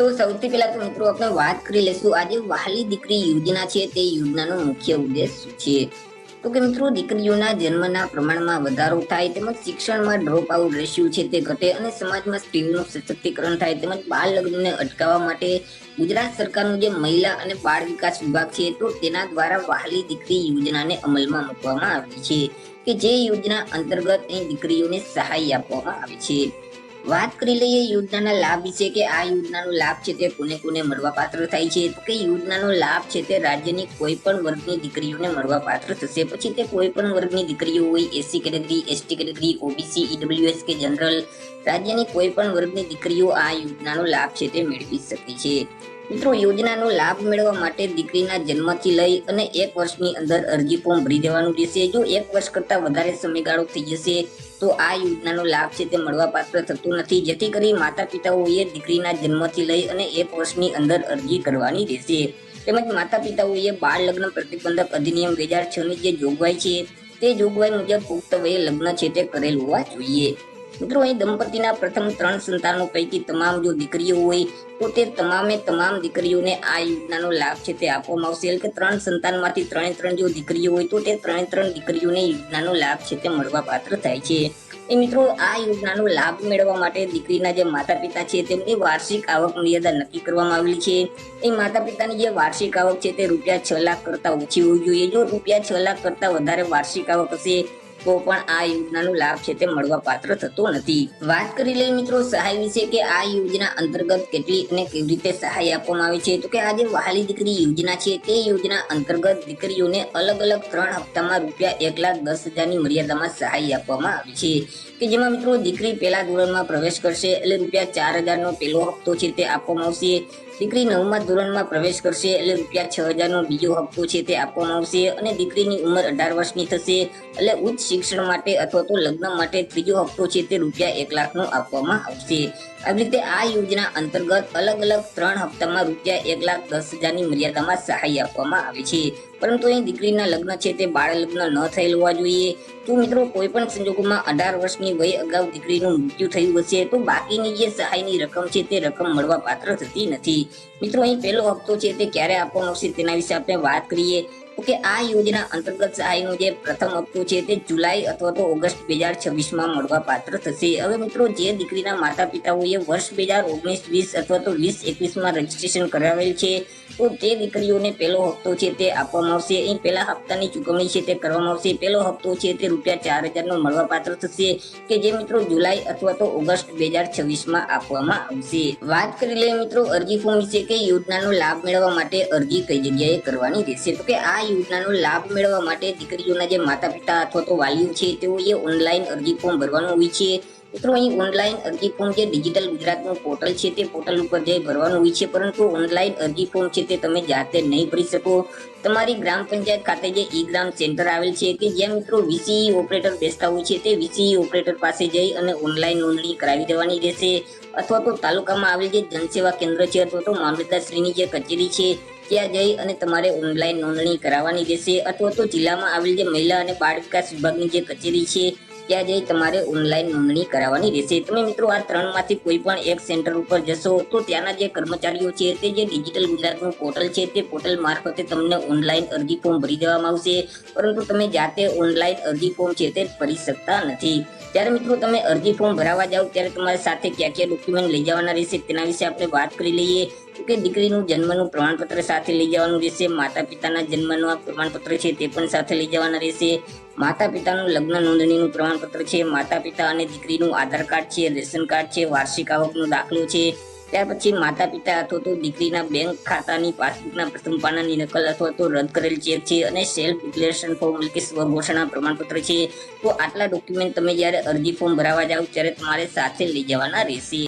તો સૌથી પહેલા તો મિત્રો આપણે વાત કરી લઈશું આજે વહાલી દીકરી યોજના છે તે યોજનાનો મુખ્ય ઉદ્દેશ શું છે. તો કે મિત્રો દીકરીઓના જન્મના પ્રમાણમાં વધારો થાય તેમજ શિક્ષણમાં ડ્રોપ આઉટ રેશિયો છે તે ઘટે અને સમાજમાં સ્ત્રીઓનું સશક્તિકરણ થાય તેમજ બાળ લગ્નને અટકાવવા માટે ગુજરાત સરકારનું જે મહિલા અને બાળ વિકાસ વિભાગ છે તો તેના દ્વારા વહાલી દીકરી યોજનાને અમલમાં મૂકવામાં આવી છે કે જે યોજના અંતર્ગત અહીં દીકરીઓને સહાય આપવામાં આવે છે. વાત કરી લઈએ યોજનાના લાભ વિશે કે આ યોજનાનો લાભ છે તે કોને કોને મળવા પાત્ર થાય છે. તો કે યોજનાનો લાભ છે તે રાજ્યની કોઈ પણ વર્ગની દીકરીઓને મળવા પાત્ર થશે. પછી તે કોઈ પણ વર્ગની દીકરીઓ હોય, SC category, ST category, OBC, EWS કે જનરલ, રાજ્યની કોઈ પણ વર્ગની દીકરીઓ આ યોજનાનો લાભ છે તે મેળવી શકે છે. મિત્રો યોજનાનો લાભ મેળવવા માટે દીકરીના જન્મથી લઈ અને 1 વર્ષની અંદર અરજી ફોર્મ ભરી દેવાનું રહેશે. જો 1 વર્ષ કરતા વધારે સમયગાળો થઈ જશે તો આ યોજનાનો લાભ છે તે મળવા પાત્ર થતું નથી, જેથી કરી માતા પિતાઓએ દીકરીના જન્મથી લઈ અને 1 વર્ષની અંદર અરજી કરવાની રહેશે. તેમજ માતા પિતાઓએ બાળ લગ્ન પ્રતિબંધક અધિનિયમ 2006 ની જે જોગવાઈ છે તે જોગવાઈ મુજબ પુખ્ત વયે લગ્ન છે તે કરેલ હોવા જોઈએ. મિત્રો અહીં દંપતીના પ્રથમ 3 સંતાનો પૈકી તમામ જો દીકરીઓ હોય તો તે તમામે તમામ દીકરીઓને આ યોજનાનો લાભ છે તે આપવામાં આવશે. એટલે કે 3 સંતાનમાંથી 3 જો દીકરીઓ હોય તો તે 3 દીકરીઓને યોજનાનો લાભ છે તે મળવા પાત્ર થાય છે. એ મિત્રો આ યોજનાનો લાભ મેળવવા માટે દીકરીના જે માતા પિતા છે તેમની વાર્ષિક આવક મર્યાદા નક્કી કરવામાં આવેલી છે. એ માતા પિતાની જે વાર્ષિક આવક છે તે રૂપિયા 6 લાખ કરતા ઓછી હોવી જોઈએ. જો રૂપિયા 6 લાખ કરતા વધારે વાર્ષિક આવક હશે તો પણ આ યોજનાનો લાભ છે તે મળવા પાત્ર થતો નથી. વાત કરી લઈએ મિત્રો સહાય વિશે કે આ યોજના અંતર્ગત કેટલી અને કેવી રીતે સહાય આપવામાં આવે છે. તો કે આ જે વહાલી દીકરી યોજના છે તે યોજના અંતર્ગત દીકરીઓને અલગ અલગ 3 હપ્તામાં રૂપિયા 1,10,000ની મર્યાદામાં સહાય આપવામાં આવે છે કે જેમાં મિત્રો દીકરી પહેલા ધોરણમાં પ્રવેશ કરશે એટલે રૂપિયા 4,000નો પહેલો હપ્તો છે તે આપવામાં આવશે. દીકરી 9મા ધોરણમાં પ્રવેશ કરશે એટલે રૂપિયા 6,000નો બીજો હપ્તો છે તે આપવામાં આવશે અને દીકરીની ઉંમર 18 વર્ષની થશે એટલે ઉચ્ચ શિક્ષણ માટે અથવા તો લગ્ન માટે ત્રીજો હપ્તો છે તે રૂપિયા 1 લાખનો આપવામાં આવશે. આવી રીતે આ યોજના અંતર્ગત અલગ અલગ 3 હપ્તામાં રૂપિયા 1,10,000ની મર્યાદામાં સહાય આપવામાં આવે છે. પરંતુ અહીં દીકરીના લગ્ન છે તે બાળ લગ્ન ન થયેલ હોવા જોઈએ. જો મિત્રો કોઈ પણ સંજોગોમાં 18 વર્ષની વય અગાઉ દીકરીનું મૃત્યુ થયું હશે તો બાકીની જે સહાયની રકમ છે તે રકમ મળવા પાત્ર થતી નથી. મિત્રો અહીં પહેલો હપ્તો છે તે ક્યારે આપવામાં આવશે તેના વિશે આપણે વાત કરીએ તો કે આ યોજના અંતર્ગત સહાયનો જે પ્રથમ હપ્તો છે તે જુલાઈ અથવા તો ઓગસ્ટ 2026માં મળવા પાત્ર થશે. હવે મિત્રો જે દીકરીના માતા પિતાઓએ વર્ષ 2019-20 અથવા તો 2021માં રજીસ્ટ્રેશન કરાવેલ છે તો તે દીકરીઓને પહેલો હપ્તો છે તે આપવામાં આવશે. અહીં પહેલા હપ્તાની ચૂકવણી છે તે કરવામાં આવશે. પહેલો હપ્તો છે તે રૂપિયા 4,000નો મળવા પાત્ર થશે કે જે મિત્રો જુલાઈ અથવા તો ઓગસ્ટ 2026માં આપવામાં આવશે. વાત કરી લઈએ મિત્રો અરજી ફોર્મ વિશે કે યોજનાનો લાભ મેળવવા માટે અરજી કઈ જગ્યાએ કરવાની રહેશે. તો કે આ યોજનાનો લાભ મેળવવા માટે દીકરીઓના જે માતા પિતા અથવા તો વાલીઓ છે તેઓએ ઓનલાઈન અરજી ફોર્મ ભરવાનું હોય છે. મિત્રો અહીં ઓનલાઈન અરજી ફોર્મ જે ડિજિટલ ગુજરાતનું પોર્ટલ છે તે પોર્ટલ ઉપર જઈ ભરવાનું હોય છે, પરંતુ ઓનલાઈન અરજી ફોર્મ છે તે તમે જાતે નહીં ભરી શકો. તમારી ગ્રામ પંચાયત ખાતે જે ઈ ગ્રામ સેન્ટર આવેલ છે કે જ્યાં મિત્રો વીસીઈ ઓપરેટર બેસતા હોય છે તે વીસીઈ ઓપરેટર પાસે જઈ અને ઓનલાઈન નોંધણી કરાવી દેવાની રહેશે. અથવા તો તાલુકામાં આવેલ જે જનસેવા કેન્દ્ર છે અથવા તો મામલતદારશ્રીની જે કચેરી છે ત્યાં જઈ અને તમારે ઓનલાઈન નોંધણી કરાવવાની રહેશે. અથવા તો જિલ્લામાં આવેલ જે મહિલા અને બાળ વિકાસ વિભાગની જે કચેરી છે ત્યાં જઈ તમારે ઓનલાઈન નોંધણી કરાવવાની રહેશે. તમે મિત્રો આ 3માંથી કોઈ પણ એક સેન્ટર ઉપર જશો તો ત્યાંના જે કર્મચારીઓ છે તે જે ડિજિટલ ગુજરાતનું પોર્ટલ છે તે પોર્ટલ મારફતે તમને ઓનલાઈન અરજી ફોર્મ ભરી દેવામાં આવશે, પરંતુ તમે જાતે ઓનલાઈન અરજી ફોર્મ છે તે ભરી શકતા નથી. ત્યારે મિત્રો તમે અરજી ફોર્મ ભરાવા જાઓ ત્યારે તમારી સાથે કયા કયા ડોક્યુમેન્ટ લઈ જવાના રહેશે તેના વિશે આપણે વાત કરી લઈએ. કે દીકરીનું જન્મનું પ્રમાણપત્ર સાથે લઈ જવાનું રહેશે. માતા પિતાના જન્મનું પ્રમાણપત્ર છે તે પણ સાથે લઈ જવાના રહેશે. માતા પિતાનું લગ્ન નોંધણીનું પ્રમાણપત્ર છે, માતા પિતા અને દીકરીનું આધાર કાર્ડ છે, રેશન કાર્ડ છે, વાર્ષિક આવકનો દાખલો છે. ત્યાર પછી માતા પિતા અથવા તો દીકરીના બેંક ખાતાની પાસબુકના પ્રથમ પાનાની નકલ અથવા તો રદ કરેલ ચેક છે અને સેલ્ફ ડિક્લેરેશન ફોર્મ એટલે કે સ્વઘોષણા પ્રમાણપત્ર છે. તો આટલા ડોક્યુમેન્ટ તમે જ્યારે અરજી ફોર્મ ભરાવા જાઓ ત્યારે તમારે સાથે લઈ જવાના રહેશે.